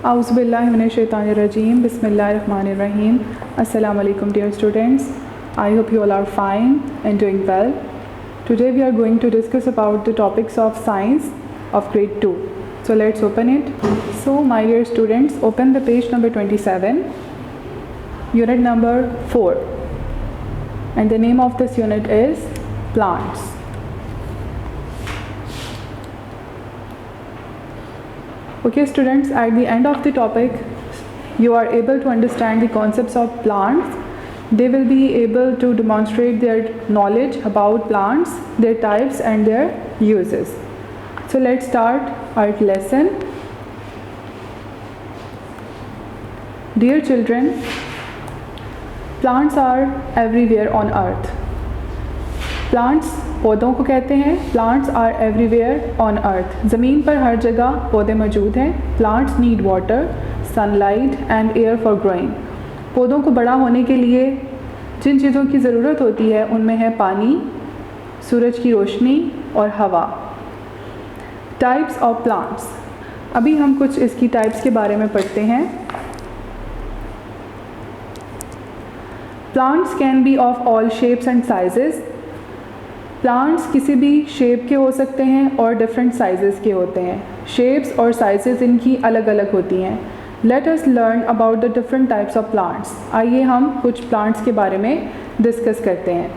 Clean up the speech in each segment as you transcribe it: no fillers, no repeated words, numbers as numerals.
Auzubillahiminash-shaytanir-rajeem. Bismillahir-rahmanir-rahim. Assalamu alaikum dear students. I hope you all are fine and doing well. Today we are going to discuss about the topics of science of grade 2. So let's open it. So my dear students, open the page number 27, unit number 4. And the name of this unit is plants. Okay students, at the end of the topic you are able to understand the concepts of plants. They will be able to demonstrate their knowledge about plants, their types and their uses. So let's start our lesson. Dear children, plants are everywhere on earth. Plants पौधों को कहते हैं. Plants are everywhere on earth. ज़मीन पर हर जगह पौधे मौजूद हैं. Plants need water, sunlight and air for growing. पौधों को बड़ा होने के लिए जिन चीज़ों की ज़रूरत होती है उनमें है पानी, सूरज की रोशनी और हवा. Types of plants. अभी हम कुछ इसकी टाइप्स के बारे में पढ़ते हैं. Plants can be of all shapes and sizes. Plants किसी भी शेप के हो सकते हैं और डिफरेंट साइजेस के होते हैं. शेप्स और साइजेस इनकी अलग अलग होती हैं. Let us learn about the different types of plants. आइए हम कुछ प्लांट्स के बारे में डिस्कस करते हैं.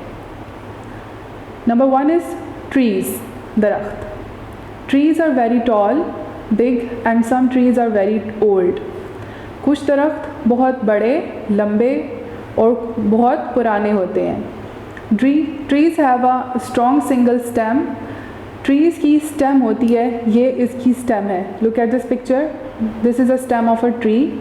नंबर 1 इज़ ट्रीज़, दरख्त. Trees are very tall, big and some trees are very old. कुछ दरख्त बहुत बड़े, लंबे और बहुत पुराने होते हैं. Trees have a strong single stem. Trees की स्टेम होती है, ये इसकी स्टेम है. Look at this picture, this is a stem of a tree.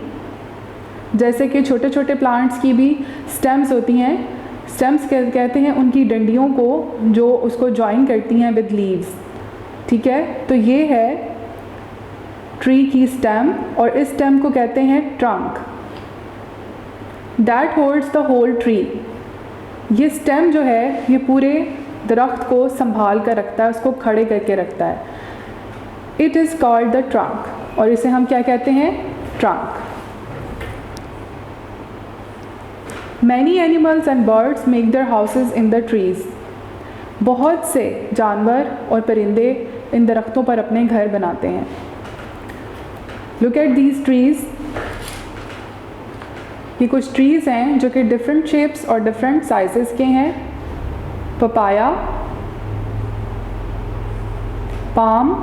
जैसे कि छोटे छोटे प्लांट्स की भी स्टेम्स होती हैं. स्टेम्स कहते हैं उनकी डंडियों को जो उसको ज्वाइन करती हैं विद लीव्स. ठीक है, तो ये है ट्री की स्टेम और इस स्टेम को कहते हैं trunk. That holds the whole tree. ये स्टेम जो है ये पूरे दरख्त को संभाल कर रखता है, उसको खड़े करके रखता है. It is called the trunk. और इसे हम क्या कहते हैं? Trunk. Many animals and birds make their houses in the trees. बहुत से जानवर और परिंदे इन दरख्तों पर अपने घर बनाते हैं. Look at these trees. ये कुछ ट्रीज़ हैं जो कि डिफरेंट शेप्स और डिफरेंट साइजेस के हैं. Papaya, palm,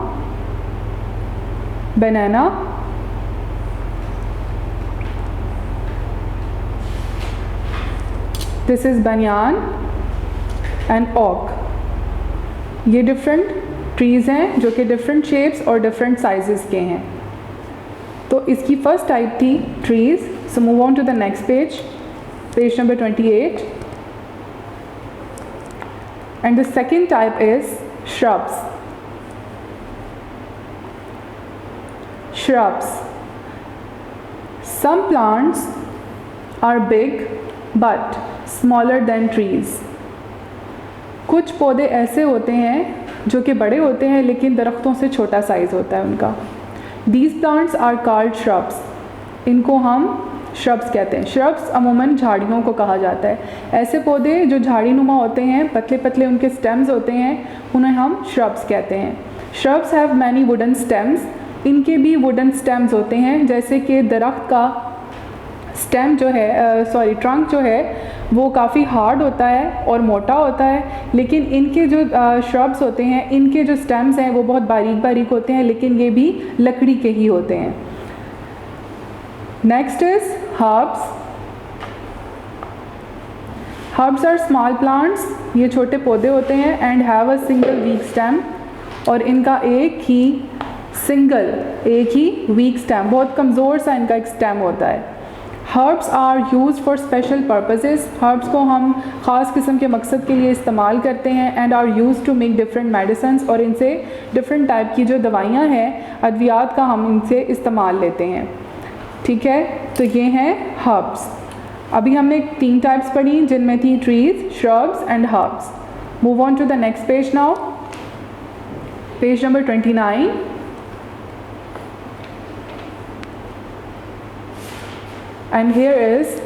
banana, this is बनियान एंड ओक. ये डिफरेंट ट्रीज़ हैं जो कि डिफरेंट शेप्स और डिफरेंट साइजेस के हैं. तो इसकी फर्स्ट टाइप थी trees. So move on to the next page, page number 28. And the second type is shrubs. Shrubs. Some plants are big but smaller than trees. कुछ पौधे ऐसे होते हैं जो कि बड़े होते हैं लेकिन दरख्तों से छोटा साइज़ होता है उनका. These plants are called shrubs. इनको हम श्रब्स कहते हैं. श्रब्स अमूमन झाड़ियों को कहा जाता है. ऐसे पौधे जो झाड़ी नुमा होते हैं, पतले पतले उनके स्टेम्स होते हैं, उन्हें हम श्रब्स कहते हैं. Shrubs have many wooden stems. इनके भी वुडन स्टेम्स होते हैं. जैसे कि दरख्त का स्टेम जो है ट्रंक जो है वो काफ़ी हार्ड होता है और मोटा होता है, लेकिन इनके जो श्रब्स होते हैं इनके जो स्टेम्स हैं वो बहुत बारीक बारीक होते हैं, लेकिन ये भी लकड़ी के ही होते हैं. Next is herbs. Herbs are small plants. ये छोटे पौधे होते हैं and have a single weak stem. और इनका एक ही weak stem, बहुत कमज़ोर सा इनका एक stem होता है. Herbs are used for special purposes. Herbs को हम ख़ास किस्म के मकसद के लिए इस्तेमाल करते हैं and are used to make different medicines. और इनसे different type की जो दवाइयाँ हैं, अद्वियात का हम इनसे इस्तेमाल लेते हैं. ठीक है, तो ये हैं हर्ब्स. अभी हमने 3 टाइप्स पढ़ी जिनमें थी trees, shrubs and herbs. Move on to the next page now, page number 29. and here is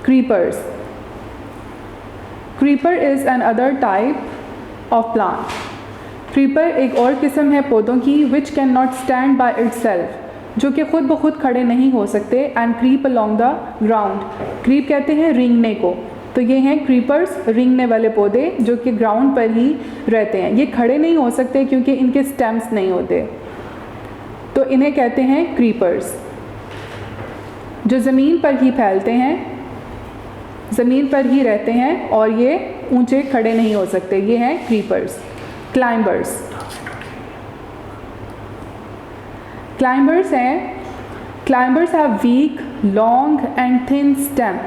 creepers. Creeper is another type of plant. Creeper एक और किस्म है पौधों की which cannot stand by itself, जो कि ख़ुद ब खुद खड़े नहीं हो सकते, and creep along the ground. creep कहते हैं रेंगने को, तो ये हैं creepers, रेंगने वाले पौधे जो कि ग्राउंड पर ही रहते हैं। ये खड़े नहीं हो सकते क्योंकि इनके स्टेम्स नहीं होते, तो इन्हें कहते हैं creepers। जो ज़मीन पर ही फैलते हैं, ज़मीन पर ही रहते हैं और ये ऊंचे खड़े नहीं हो सकते, ये हैं creepers। climbers, climbers हैं, climbers have weak, long and thin stem।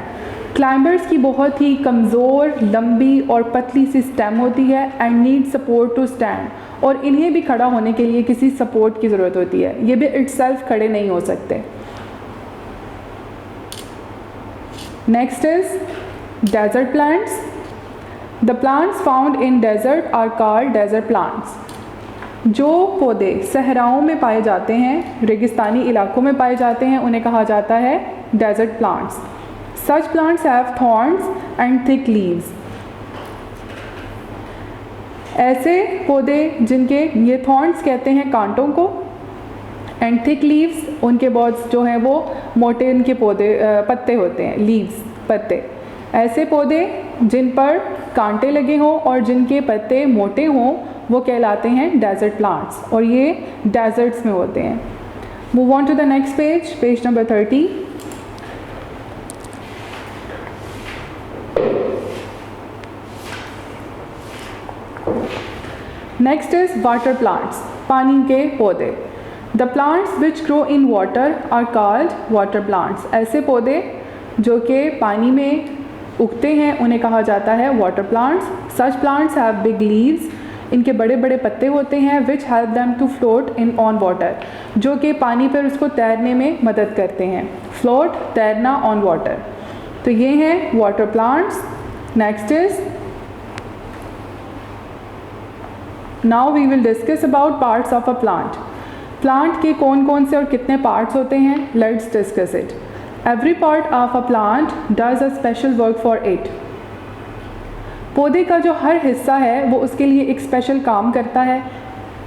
climbers की बहुत ही कमज़ोर, लंबी और पतली सी स्टेम होती है and need support to stand, और इन्हें भी खड़ा होने के लिए किसी सपोर्ट की ज़रूरत होती है, ये भी itself खड़े नहीं हो सकते। Next is desert plants. The plants found in desert are called desert plants. जो पौधे सहराओं में पाए जाते हैं, रेगिस्तानी इलाकों में पाए जाते हैं, उन्हें कहा जाता है desert plants. Such plants have thorns and thick leaves. ऐसे पौधे जिनके ये thorns कहते हैं कांटों को, एंड थिक लीव्स उनके बहुत जो हैं वो मोटे इनके पौधे पत्ते होते हैं, लीव्स पत्ते। ऐसे पौधे जिन पर कांटे लगे हों और जिनके पत्ते मोटे हों वो कहलाते हैं डेजर्ट प्लांट्स, और ये डेजर्ट्स में होते हैं। Move on to the next page, page number 30। Next is water plants, पानी के पौधे। The plants which grow in water are called water plants. ऐसे पौधे जो कि पानी में उगते हैं उन्हें कहा जाता है water plants. Such plants have big leaves, इनके बड़े बड़े पत्ते होते हैं, which help them to float in on water, जो कि पानी पर उसको तैरने में मदद करते हैं। फ्लोट, तैरना ऑन वाटर, तो ये हैं water plants. Next is, now we will discuss about parts of a plant. Plant के कौन कौन से और कितने पार्ट्स होते हैं, let's discuss it. Every part of a plant does a special work for it. पौधे का जो हर हिस्सा है वो उसके लिए एक स्पेशल काम करता है।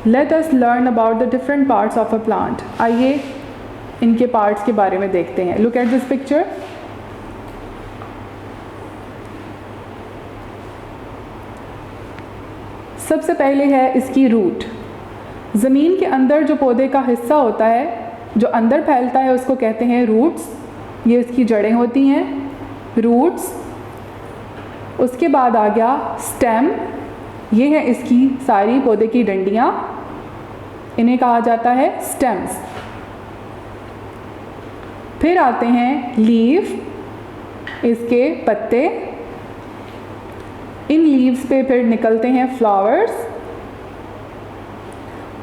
Let us learn about the different parts of a plant. आइए इनके पार्ट्स के बारे में देखते हैं। Look at this picture. सबसे पहले है इसकी रूट। ज़मीन के अंदर जो पौधे का हिस्सा होता है जो अंदर फैलता है उसको कहते हैं रूट्स। ये इसकी जड़ें होती हैं, रूट्स। उसके बाद आ गया स्टेम, ये है इसकी सारी पौधे की डंडियाँ, इन्हें कहा जाता है स्टेम्स। फिर आते हैं लीफ, इसके पत्ते। इन लीव्स पे फिर निकलते हैं फ्लावर्स,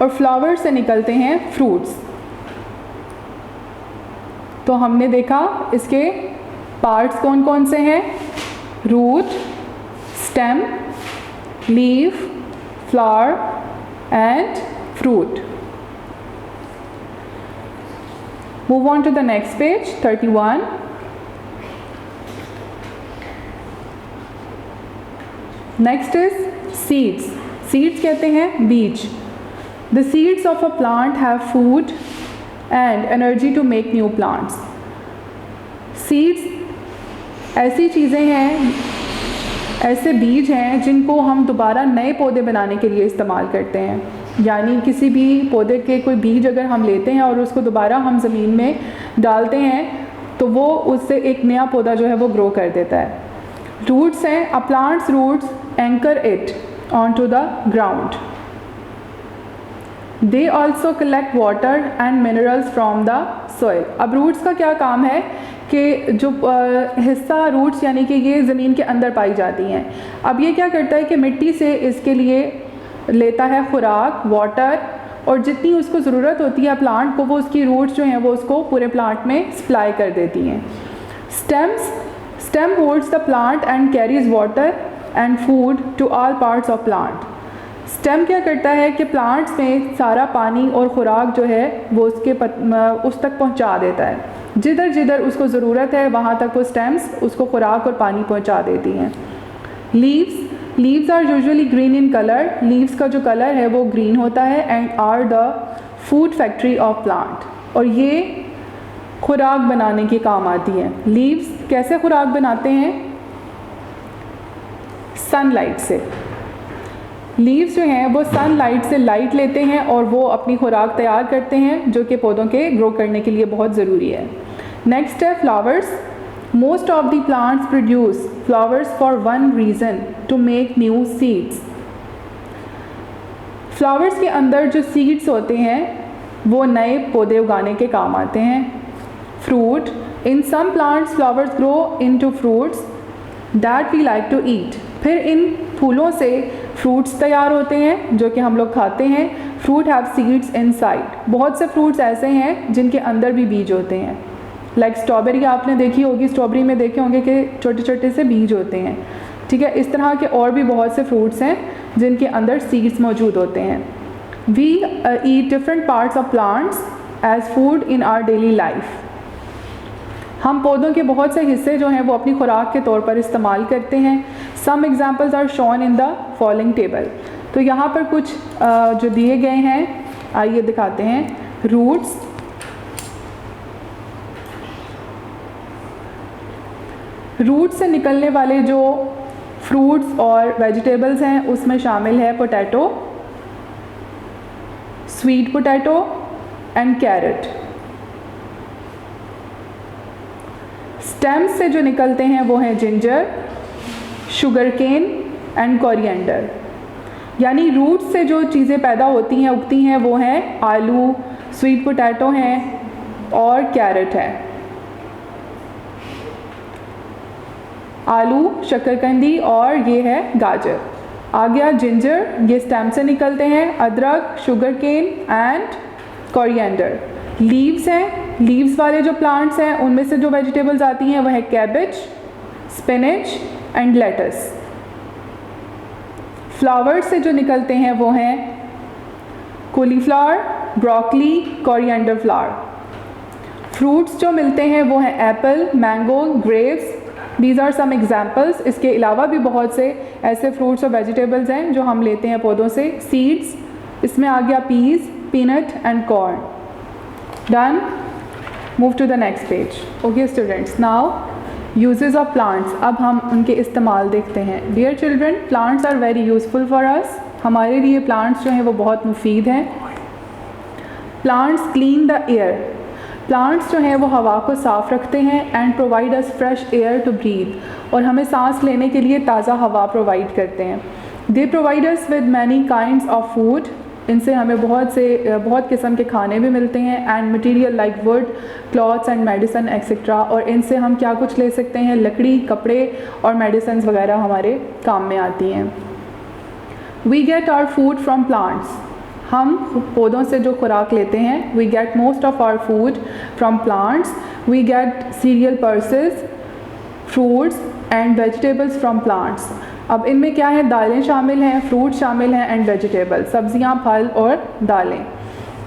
और फ्लावर्स से निकलते हैं फ्रूट्स। तो हमने देखा इसके पार्ट्स कौन कौन से हैं, root, stem, leaf, flower and fruit. Move on to the next page, 31। Next is seeds. Seeds कहते हैं बीज। The seeds of a plant have food and energy to make new plants. Seeds ऐसी चीज़ें हैं, ऐसे बीज हैं जिनको हम दोबारा नए पौधे बनाने के लिए इस्तेमाल करते हैं। यानी किसी भी पौधे के कोई बीज अगर हम लेते हैं और उसको दोबारा हम ज़मीन में डालते हैं तो वो उससे एक नया पौधा जो है वो ग्रो कर देता है। रूट्स हैं, a plants roots anchor it on to the ground. They also collect water and minerals from the soil. अब रूट्स का क्या काम है कि जो हिस्सा रूट्स यानी कि ये ज़मीन के अंदर पाई जाती हैं। अब ये क्या करता है कि मिट्टी से इसके लिए लेता है खुराक, वाटर, और जितनी उसको ज़रूरत होती है प्लांट को वो उसकी रूट्स जो हैं वो उसको पूरे प्लांट में सप्लाई कर देती हैं। Stem holds the plant and carries water and food to all parts of plant. Stem क्या करता है कि प्लांट्स में सारा पानी और खुराक जो है वो उसके उस तक पहुंचा देता है। जिधर जिधर उसको ज़रूरत है वहाँ तक वो स्टेम्स उसको खुराक और पानी पहुँचा देती हैं। Leaves are usually green in colour, leaves का जो कलर है वो ग्रीन होता है, and are the food factory of plant, और ये खुराक बनाने के काम आती है। लीव्स कैसे खुराक बनाते हैं? सनलाइट से। लीव्स जो हैं वो सनलाइट से लाइट लेते हैं और वो अपनी खुराक तैयार करते हैं, जो कि पौधों के ग्रो करने के लिए बहुत ज़रूरी है। नेक्स्ट है flowers. Most of the plants produce flowers for one reason, to make new seeds. Flowers के अंदर जो सीड्स होते हैं वो नए पौधे उगाने के काम आते हैं। Fruit, in some plants flowers grow into fruits that we like to eat. फिर इन फूलों से फ्रूट्स तैयार होते हैं जो कि हम लोग खाते हैं। Fruit have seeds inside. बहुत से फ्रूट्स ऐसे हैं जिनके अंदर भी बीज होते हैं। लाइक स्ट्रॉबेरी आपने देखी होगी, स्ट्रॉबेरी में देखे होंगे कि छोटे छोटे से बीज होते हैं, ठीक है। इस तरह के और भी बहुत से फ्रूट्स हैं जिनके अंदर सीड्स मौजूद होते हैं। We eat different parts of plants as food in our daily life. हम पौधों के बहुत से हिस्से जो हैं वो अपनी खुराक के तौर पर इस्तेमाल करते हैं। Some examples are shown in the following table. तो यहाँ पर कुछ जो दिए गए हैं, आइए दिखाते हैं। रूट्स, रूट्स से निकलने वाले जो फ्रूट्स और वेजिटेबल्स हैं उसमें शामिल है potato, sweet potato and carrot. Stems से जो निकलते हैं वो हैं ginger, sugar cane and coriander. यानी रूट्स से जो चीज़ें पैदा होती हैं, उगती हैं, वो हैं आलू, स्वीट पोटैटो हैं और कैरेट है। आलू, शक्करकंदी और ये है गाजर। आ गया जिंजर, ये स्टेम से निकलते हैं। अदरक, sugar cane and coriander. Leaves हैं, लीव्स वाले जो प्लांट्स हैं उनमें से जो वेजिटेबल्स आती हैं वह है cabbage, spinach and lettuce. Flowers से जो निकलते हैं वो हैं cauliflower, broccoli, coriander flower. Fruits जो मिलते हैं वो हैं apple, mango, grapes. These are some examples. इसके अलावा भी बहुत से ऐसे फ्रूट्स और वेजिटेबल्स हैं जो हम लेते हैं पौधों से। सीड्स, इसमें आ गया peas, peanut and corn. Done. Move to the next page. Okay students, now uses of plants. अब हम उनके इस्तेमाल देखते हैं। Dear children, plants are very useful for us. हमारे लिए प्लांट्स जो हैं वो बहुत मुफीद हैं। Plants clean the air. Plants जो हैं वो हवा को साफ़ रखते हैं and provide us fresh air to breathe, और हमें सांस लेने के लिए ताज़ा हवा प्रोवाइड करते हैं। They provide us with many kinds of food. इनसे हमें बहुत किस्म के खाने भी मिलते हैं। And material like wood, clothes and medicine etcetera. और इनसे हम क्या कुछ ले सकते हैं? लकड़ी, कपड़े और मेडिसिन वगैरह हमारे काम में आती हैं। We get our food from plants. हम पौधों से जो खुराक लेते हैं। We get most of our food from plants. We get cereal pulses, fruits and vegetables from plants. अब इनमें क्या है? दालें शामिल हैं, फ्रूट शामिल हैं एंड वेजिटेबल, सब्जियां, फल और दालें।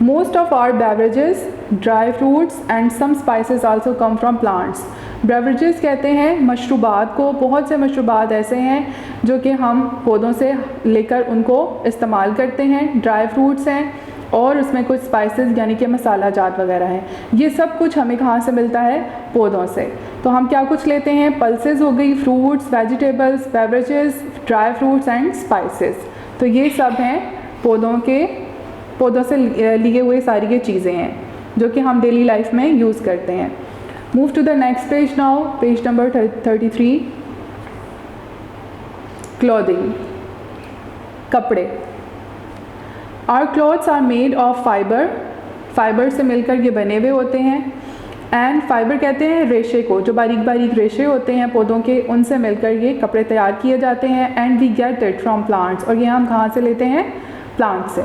Most of our beverages, dry fruits and some spices also come from plants. Beverages कहते हैं मशरूबात को। बहुत से मशरूबात ऐसे हैं जो कि हम पौधों से लेकर उनको इस्तेमाल करते हैं। ड्राई फ्रूट्स हैं और उसमें कुछ स्पाइसेस यानी कि मसाला जात वगैरह हैं। ये सब कुछ हमें कहाँ से मिलता है? पौधों से। तो हम क्या कुछ लेते हैं? पल्सेस हो गई, fruits, vegetables, beverages, dry fruits and spices. तो ये सब हैं पौधों से लिए हुए सारी ये चीज़ें हैं जो कि हम डेली लाइफ में यूज़ करते हैं। Move to the next page now, page number 33। Clothing, कपड़े। Our clothes are made of fibre. Fibre से मिलकर ये बने हुए होते हैं। एंड फाइबर कहते हैं रेशे को, जो बारीक बारीक रेशे होते हैं पौधों के, उनसे मिलकर ये कपड़े तैयार किए जाते हैं। And we get it from plants. और ये हम कहाँ से लेते हैं? प्लांट से।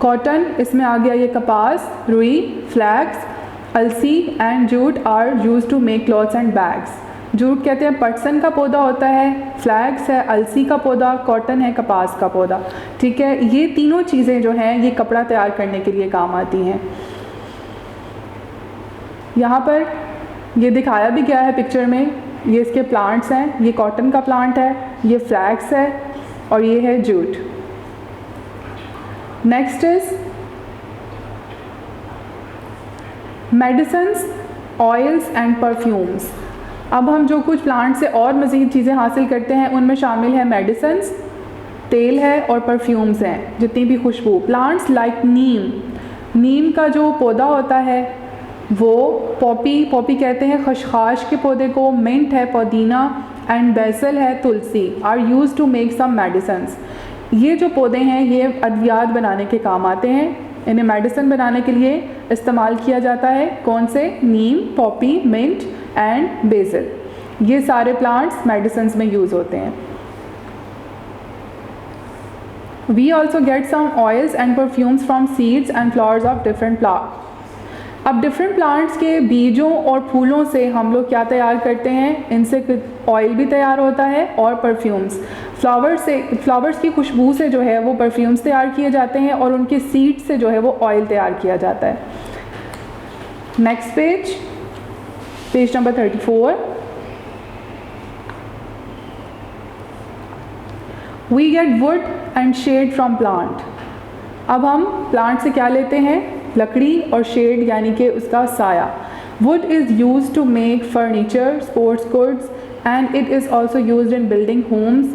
कॉटन, इसमें आ गया ये कपास, रुई, फ्लैक्स, अलसी and jute are use to make clothes and bags. Jute कहते हैं पटसन का पौधा होता है, फ्लैक्स है अलसी का पौधा, कॉटन है कपास का पौधा, ठीक है। ये तीनों चीज़ें जो हैं ये कपड़ा तैयार करने के लिए काम आती हैं। यहाँ पर ये दिखाया भी गया है पिक्चर में, ये इसके प्लांट्स हैं, ये कॉटन का प्लांट है, ये फ्लैक्स है और ये है jute. Next is medicines, oils and perfumes. अब हम जो कुछ प्लांट से और मज़ीद चीज़ें हासिल करते हैं उनमें शामिल है मेडिसिन्स, तेल है और परफ्यूम्स हैं, जितनी भी खुशबू। प्लांट्स लाइक नीम का जो पौधा होता है वो पॉपी कहते हैं खसखस के पौधे को, मिंट है पुदीना एंड बेसल है तुलसी, are use to make some medicines. ये जो पौधे हैं ये अद्वियात बनाने के काम आते हैं, इन्हें मेडिसिन बनाने के लिए इस्तेमाल किया जाता है। कौन से? Neem, poppy, mint and basil, ये सारे प्लांट्स मेडिसिन में यूज़ होते हैं। We also get some oils and perfumes from seeds and flowers of different plant. अब डिफरेंट प्लांट्स के बीजों और फूलों से हम लोग क्या तैयार करते हैं? इनसे ऑयल भी तैयार होता है और परफ्यूम्स। फ्लावर्स की खुशबू से जो है वो परफ्यूम्स तैयार किए जाते हैं और उनके सीड से जो है वो ऑयल तैयार किया जाता है। Next page number 34। We get wood and shade from plant. अब हम प्लांट से क्या लेते हैं? लकड़ी और शेड यानी कि उसका साया। Wood is use to make furniture, sports goods and it is also use in building homes.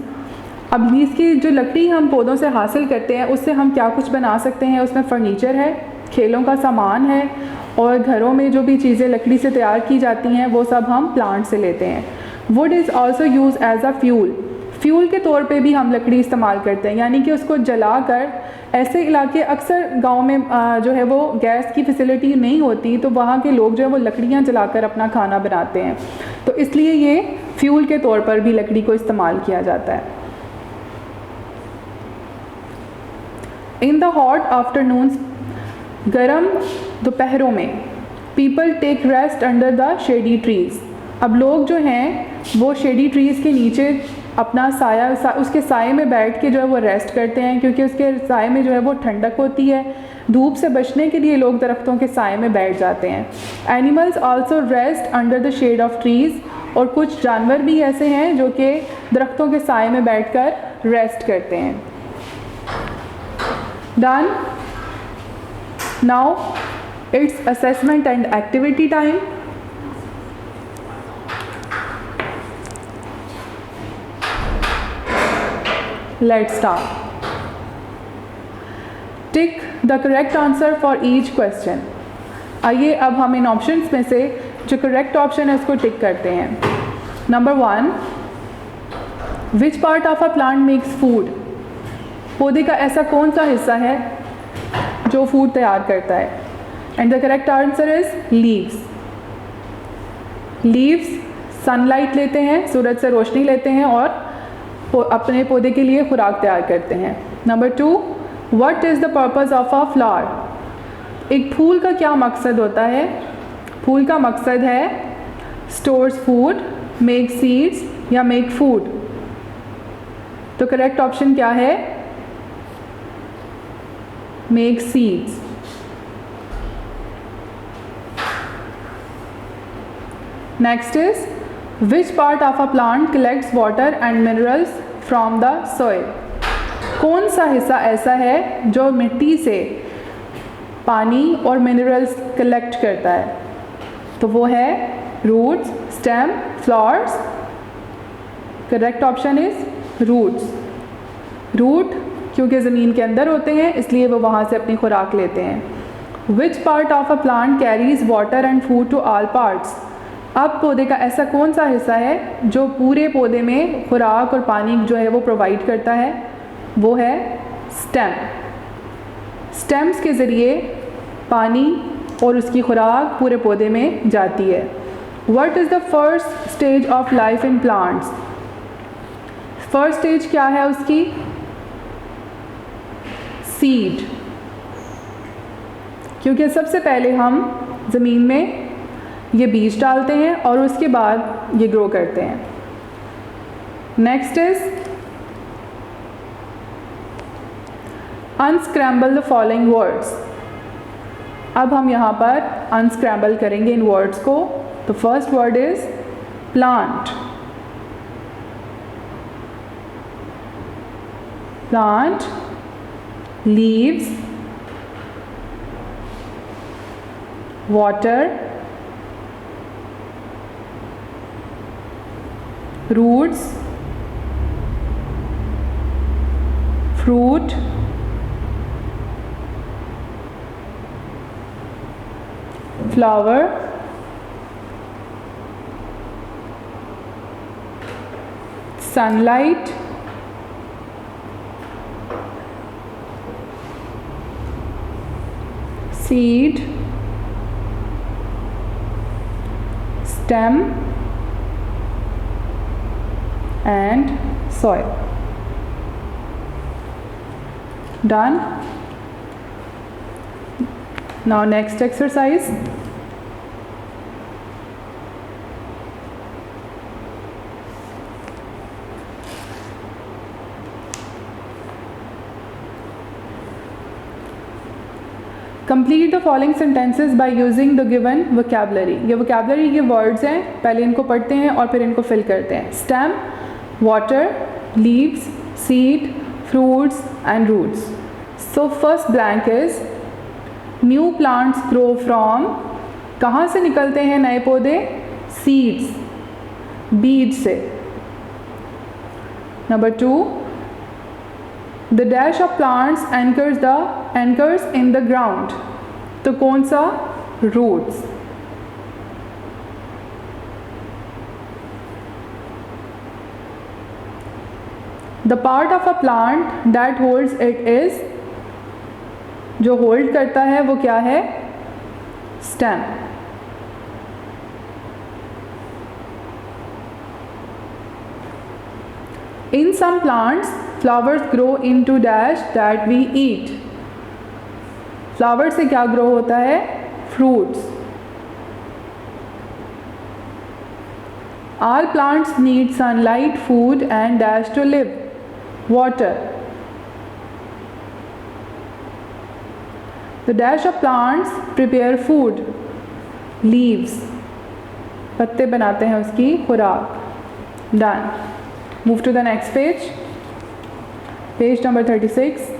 अब इसकी जो लकड़ी हम पौधों से हासिल करते हैं उससे हम क्या कुछ बना सकते हैं? उसमें फ़र्नीचर है, खेलों का सामान है और घरों में जो भी चीज़ें लकड़ी से तैयार की जाती हैं वो सब हम प्लांट से लेते हैं। Wood is also use as a fuel के तौर पे भी हम लकड़ी इस्तेमाल करते हैं, यानी कि उसको जलाकर ऐसे इलाके, अक्सर गांव में जो है वो गैस की फैसिलिटी नहीं होती तो वहाँ के लोग जो है वो लकड़ियाँ जलाकर अपना खाना बनाते हैं, तो इसलिए ये फ्यूल के तौर पर भी लकड़ी को इस्तेमाल किया जाता है। इन द हॉट आफ्टरनून्स, गर्म दोपहरों में, people take rest under the shady trees. अब लोग जो हैं वो शेडी ट्रीज़ के नीचे अपना साया उसके साए में बैठ के जो है वो रेस्ट करते हैं, क्योंकि उसके साए में जो है वो ठंडक होती है। धूप से बचने के लिए लोग दरख्तों के साए में बैठ जाते हैं। Animals also rest under the shade of trees, और कुछ जानवर भी ऐसे हैं जो कि दरख्तों के साए में बैठकर रेस्ट करते हैं। Done. Now it's assessment and activity time. Let's start. Tick the correct answer for each question. आइए अब हम इन ऑप्शंस में से जो करेक्ट ऑप्शन है उसको टिक करते हैं। Number 1, which part of a plant makes food. पौधे का ऐसा कौन सा हिस्सा है जो फूड तैयार करता है? And the correct answer is leaves. Leaves sunlight लेते हैं, सूरज से रोशनी लेते हैं और अपने पौधे के लिए खुराक तैयार करते हैं। Number 2, what is the purpose of a flower. एक फूल का क्या मकसद होता है? फूल का मकसद है स्टोर्स फूड, मेक सीड्स या मेक फूड। तो करेक्ट ऑप्शन क्या है? Make seeds. Next is which part of a plant collects water and minerals from the soil. कौन सा हिस्सा ऐसा है जो मिट्टी से पानी और मिनरल्स कलेक्ट करता है? तो वो है roots, stem, flowers. Correct option is roots. Root क्योंकि ज़मीन के अंदर होते हैं इसलिए वो वहाँ से अपनी खुराक लेते हैं। Which part of a plant carries water and food to all parts. अब पौधे का ऐसा कौन सा हिस्सा है जो पूरे पौधे में खुराक और पानी जो है वो प्रोवाइड करता है? वो है स्टेम। स्टेम्स के ज़रिए पानी और उसकी खुराक पूरे पौधे में जाती है। What is the first stage of life in plants. First stage क्या है उसकी? सीड। क्योंकि सबसे पहले हम ज़मीन में ये बीज डालते हैं और उसके बाद ये ग्रो करते हैं। Next is unscramble the following words. अब हम यहाँ पर अनस्क्रैम्बल करेंगे इन वर्ड्स को। The first word is plant. Plant, leaves, water, roots, fruit, flower, sunlight, seed, stem, and soil. Done. Now next exercise. Complete the following sentences by using the given vocabulary. ये vocabulary के words हैं, पहले इनको पढ़ते हैं और फिर इनको fill करते हैं. Stem, water, leaves, seed, fruits and roots. So first blank is new plants grow from. कहाँ से निकलते हैं नए पौधे? Seeds, बीज से. Number 2, the dash of plants anchors in the ground. तो कौन सा? Roots. The part of a plant that holds it is, जो होल्ड करता है वो क्या है? Stem. In some plants, flowers grow into dash that we eat. Flower से क्या ग्रो होता है? Fruits. All plants need sunlight, food and dash to live. Water. The dash of plants prepare food. Leaves. पत्ते बनाते हैं उसकी खुराक. Done. Move to the next page. Page number 36.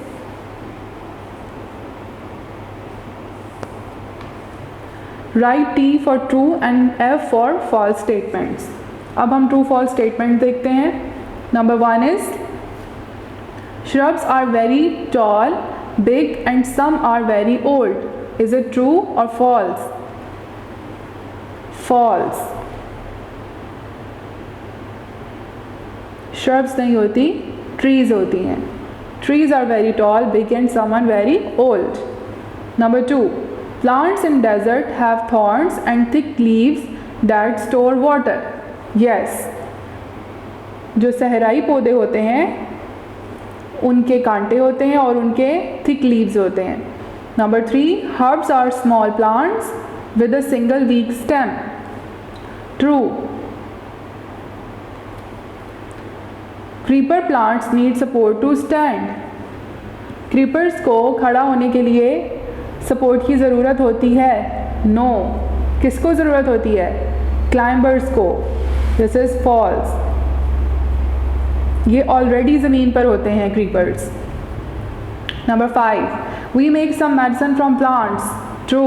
Write T for true and F for false statements. अब हम true false statement देखते हैं. Number 1 is shrubs are very tall, big and some are very old. Is it true or false? False. Shrubs नहीं होती, trees होती हैं. Trees are very tall, big and some are very old. Number 2, plants in desert have thorns and thick leaves that store water. Yes. जो सहराई पौधे होते हैं उनके कांटे होते हैं और उनके thick leaves होते हैं. Number 3, herbs are small plants with a single weak stem. True. Creeper plants need support to stand. Creepers को खड़ा होने के लिए सपोर्ट की ज़रूरत होती है? नो. किसको ज़रूरत होती है? क्लाइंबर्स को. This is false. ये ऑलरेडी ज़मीन पर होते हैं creepers. Number 5, we make some medicine from plants. True.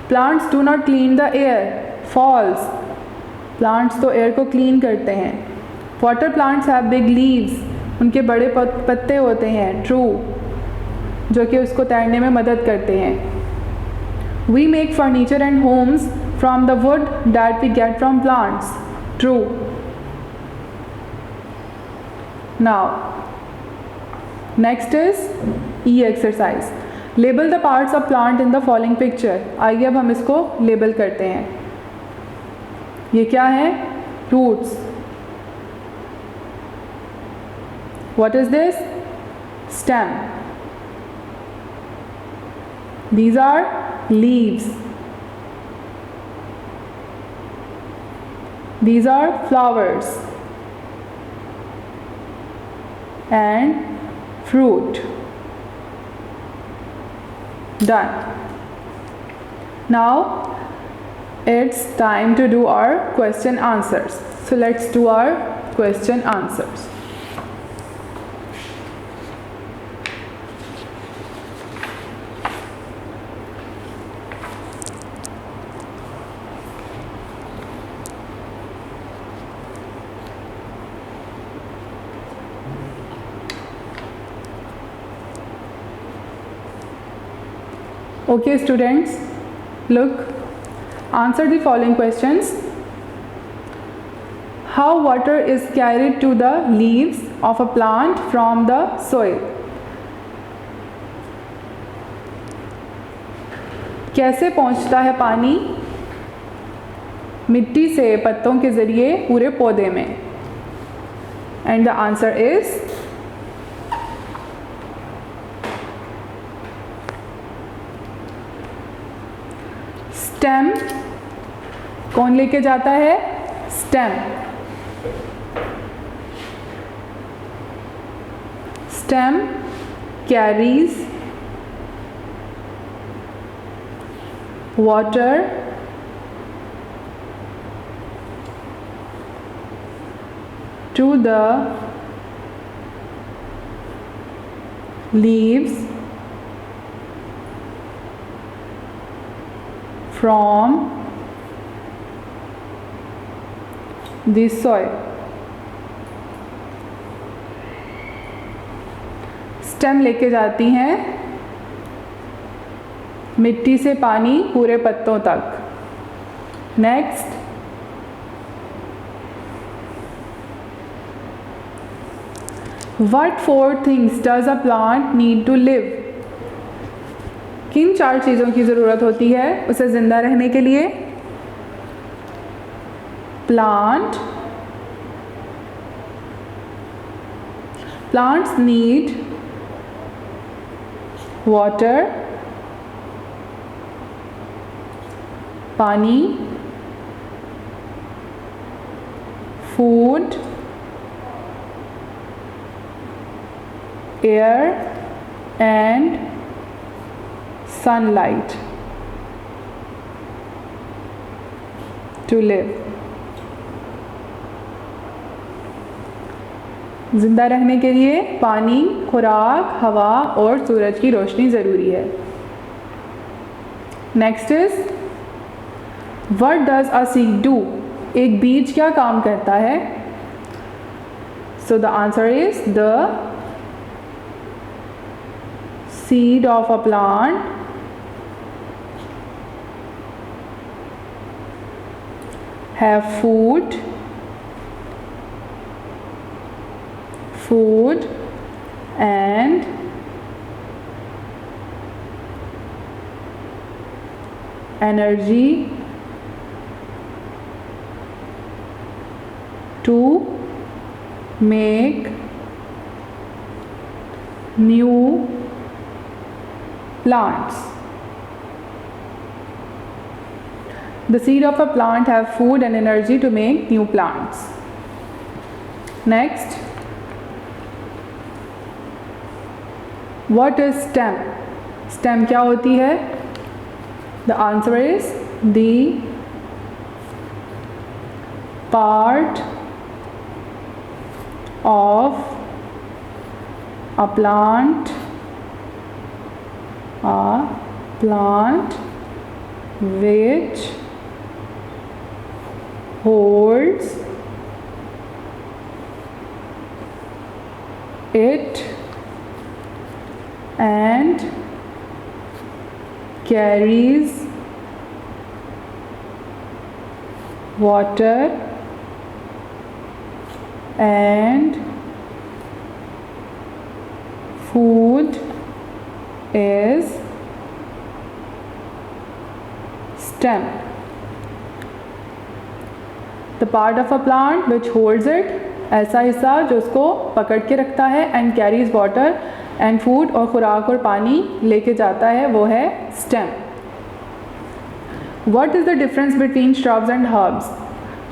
Plants do not clean the air. False. Plants तो एयर को क्लीन करते हैं. Water plants have big leaves. उनके बड़े पत्ते होते हैं. ट्रू. जो कि उसको तैरने में मदद करते हैं. We make furniture and homes from the wood that we get from plants. True. Now next is E exercise. Label the parts of plant in the following picture. आइए अब हम इसको लेबल करते हैं. ये क्या है? Roots. What is this? Stem. These are leaves. These are flowers and fruit. Done. Now it's time to do our question answers. So let's do our question answers. Okay students, look, answer the following questions. How water is carried to the leaves of a plant from the soil? कैसे पहुंचता है पानी मिट्टी से पत्तों के ज़रिए पूरे पौधे में? And the answer is stem. कौन लेके जाता है? Stem. Stem carries water to the leaves from the soil. Stem लेके जाती हैं मिट्टी से पानी पूरे पत्तों तक. Next, what 4 things does a plant need to live? किन 4 चीज़ों की ज़रूरत होती है उसे ज़िंदा रहने के लिए? Plants need water, पानी, food, air and sunlight to live. जिंदा रहने के लिए पानी, खुराक, हवा और सूरज की रोशनी ज़रूरी है. Next is, what does a seed do? एक बीज क्या काम करता है? So the answer is the seed of a plant have food and energy to make new plants. The seed of a plant have food and energy to make new plants. Next, what is stem? Stem क्या होती है? The answer is the part of a plant which holds it and carries water and food is stem. The part of a plant which holds it, ऐसा हिस्सा जो उसको पकड़ के रखता है, and carries water and food और खुराक और पानी लेके जाता है, वो है stem. What is the difference between shrubs and herbs?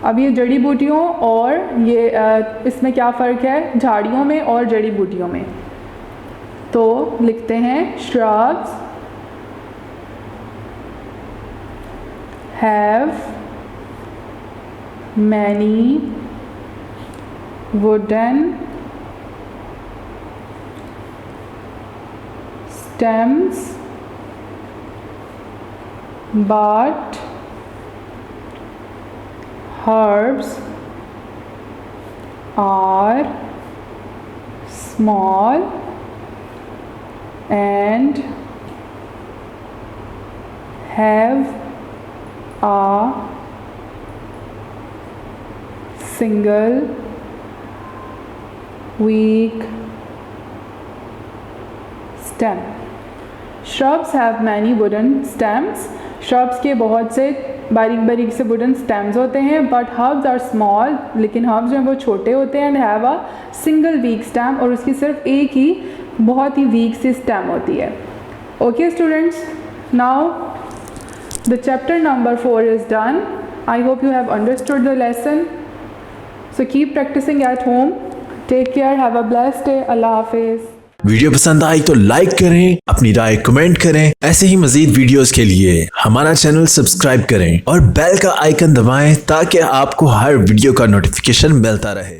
अब ये जड़ी बूटियों और ये इसमें क्या फ़र्क है झाड़ियों में और जड़ी बूटियों में? तो लिखते हैं shrubs have many wooden stems but herbs are small and have a single weak stem. Shrubs have many wooden stems. Shrubs के बहुत से बारीक बारीक से वुडन स्टेम्स होते हैं, बट हर्ब्स आर स्मॉल, लेकिन हर्ब्स जो हैं वो छोटे होते हैं, and have a single week stem, और उसकी सिर्फ एक ही बहुत ही वीक सी स्टेम होती है. Okay students, now the chapter number 4 is done. I hope you have understood the lesson. So keep practising at home. Take care, have a blessed day. अल्लाह हाफिज़. Video पसंद आई तो लाइक करें, अपनी राय कमेंट करें. ऐसे ही मजीद वीडियोस के लिए हमारा चैनल सब्सक्राइब करें और बेल का आइकन दबाएं ताकि आपको हर वीडियो का नोटिफिकेशन मिलता रहे.